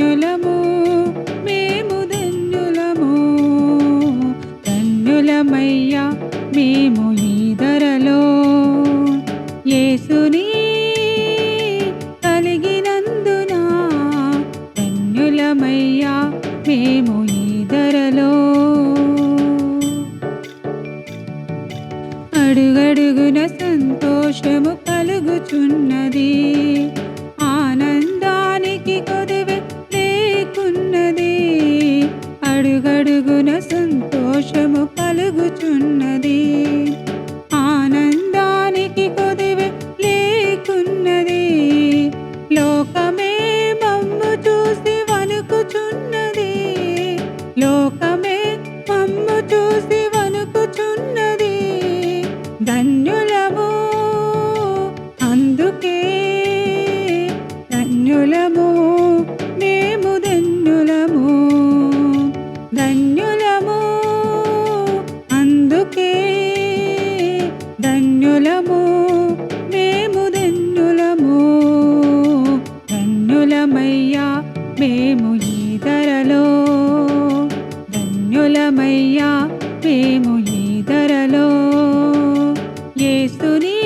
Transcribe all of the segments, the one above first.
ధన్యులము మేము ధన్యులము, ధన్యులమయ్యా మేము ఈ ధరలో. యేసుని కలిగినందున ధన్యులమయ్యా మేము ఈ ధరలో. అడుగడుగున సంతోషము కలుగుచున్నది, ఆనందానికి కొదువే లేకున్నది. అడుగడుగున సంతోషము కలుగుచున్నది, ఆనందానికి కొదువే లేకున్నది. లోకమే మమ్ము చూసి వణుకుచున్నది, లోకమే మమ్ము చూసి వణుకుచున్నది. ధన్యులము అందుకే, ధన్యులము మేము ధన్యులము, ధన్యులము అందుకే, ధన్యులము మేము ధన్యులము, ధన్యులమయ్యా మేము ఈ ధరలో, ధన్యులమయ్యా మేము ఈ ధరలో. యేసుని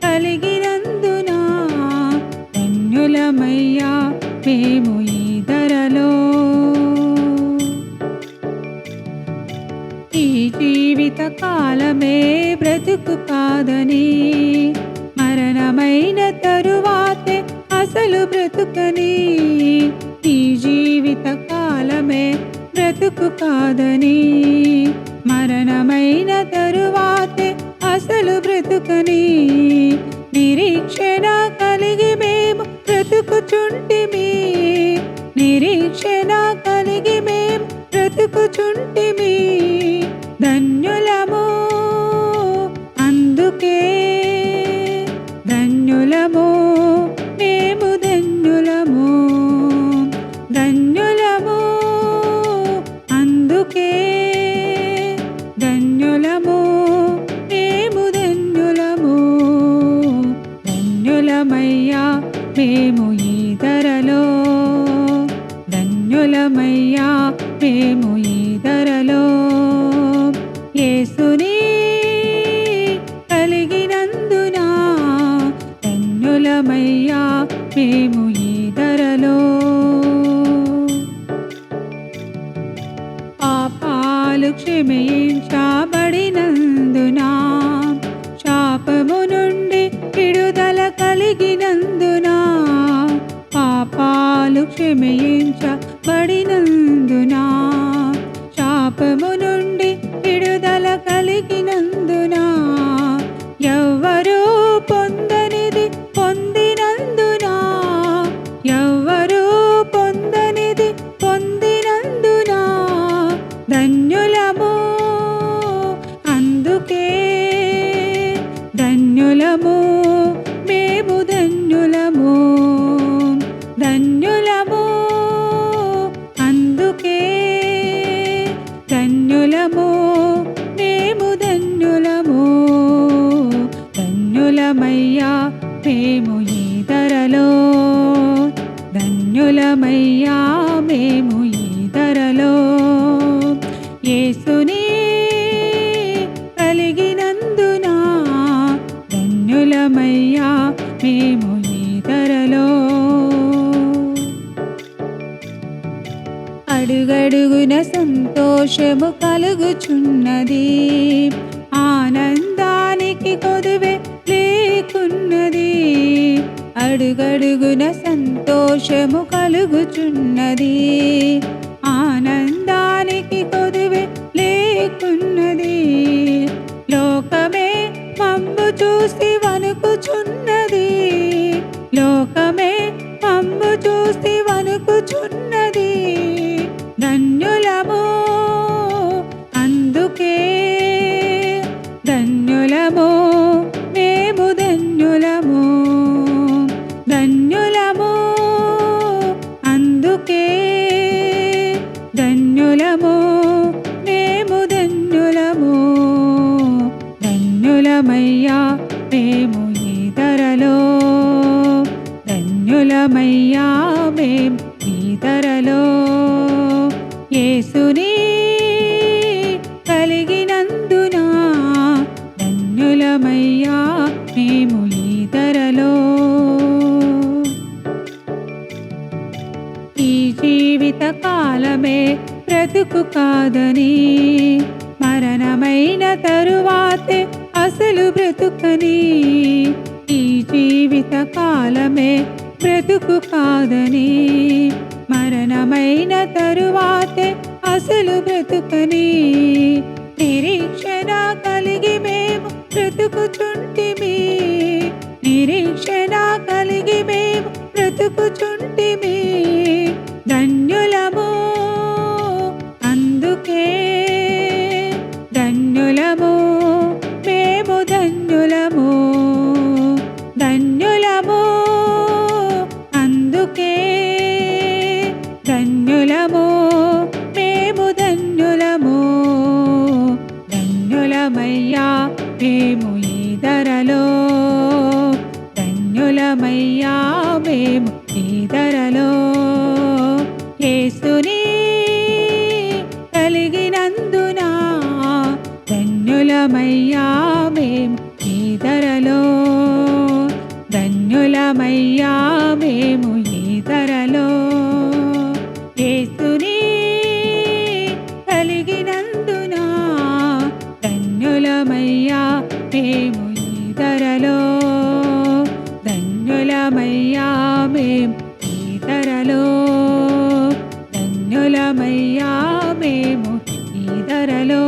కలిగినందున ధన్యులమయ్యా మేము ఈ ధరలో. ఈ జీవిత కాలమే బ్రతుకు కాదని, మరణమైన తరువాతే అసలు బ్రతుకని. ఈ జీవిత కాలమే బ్రతుకు కాదని, మరణమైన తరువాతే అసలు బ్రతుకని. నిరీక్షణ కలిగి మేము బ్రతుకుచుంటిమి, నిరీక్షణ కలిగి మేము బ్రతుకుచుంటిమి. ధన్యులము అందుకే, ధన్యులము మేము ధన్యులము, ధన్యులము అందుకే, ధన్యులము మేము ధన్యులము, ధన్యులమయ్యా మేము ఈ ధరలో, ధన్యులమయ్యా మేము ఈ ధరలో. యేసుని కలిగినందున ధన్యులమయ్యా మేము ఈ ధరలో. పాపాలు క్షమించబడినందున, శాపము నుండి విడుదల కలిగినందున, పాపాలు క్షమించబడినందున, శాపము నుండి విడుదల కలిగినందున, ఎవ్వరూ పొందనిది పొందినందున, ఎవ్వరూ పొందనిది పొందినందున. ధన్యులము అందుకే, ధన్యులము మేము ధన్యులము, ధన్యులము అందుకే, ధన్యులము మేము ధన్యులము, ధన్యులమయ్యా మేము ఈ ధరలో, ధన్యులమయ్యా మేము ఈ ధరలో. యేసుని కలిగినందున ధన్యులమయ్యా మేము ఈ ధరలో. అడుగడుగున సంతోషము కలుగుచున్నది, ఆనందానికి కొదువే లేకున్నది. అడుగడుగున సంతోషము కలుగుచున్నది, ఆనందానికి కొదువే లేకున్నది. లోకమే మమ్ము చూసి వణుకుచున్నది, లోకమే మమ్ము చూసి వణుకుచున్నది. ధన్యులము అందుకే, ధన్యులము మేము ధన్యులము, ధన్యులము అందుకే, ధన్యులము మేము ధన్యులము, ధన్యులమయ్యా మేము ఈ ధరలో, ధన్యులమయ్యా మేము యేసుని కలిగినందున ధన్యులమయ్యా మేము ఈ ధరలో. ఈ జీవిత కాలమే బ్రతుకు కాదని, మరణమైన తరువాతే అసలు బ్రతుకని. ఈ జీవిత కాలమే బ్రతుకు కాదని, మరణమైన తరువాతే అసలు బ్రతుకని. నిరీక్షణ కలిగి మేము బ్రతుకుచుంటిమి, నిరీక్షణ కలిగి మేము బ్రతుకుచుంటిమి. ధన్యులము అందుకే, ధన్యులము మేము ధన్యులము, ధన్యులము అందుకే, ధన్యులము మేము ధన్యులము. ధన్యులమయ్యా మేము ఈ ధరలో, ధన్యులమయ్యా మేము ఈ ధరలో. యేసుని కలిగినందున ధన్యులమయ్యా మేము ఈ ధరలో, ధన్యులమయ్యా మేము ఈ ధరలో. యేసుని కలిగినందున ధన్యులమయ్యా మేము ఈ ధరలో, ధన్యులమయ్యా మేము ఈ ధరలో, ధన్యులమయ్యా మేము ఈ ధరలో.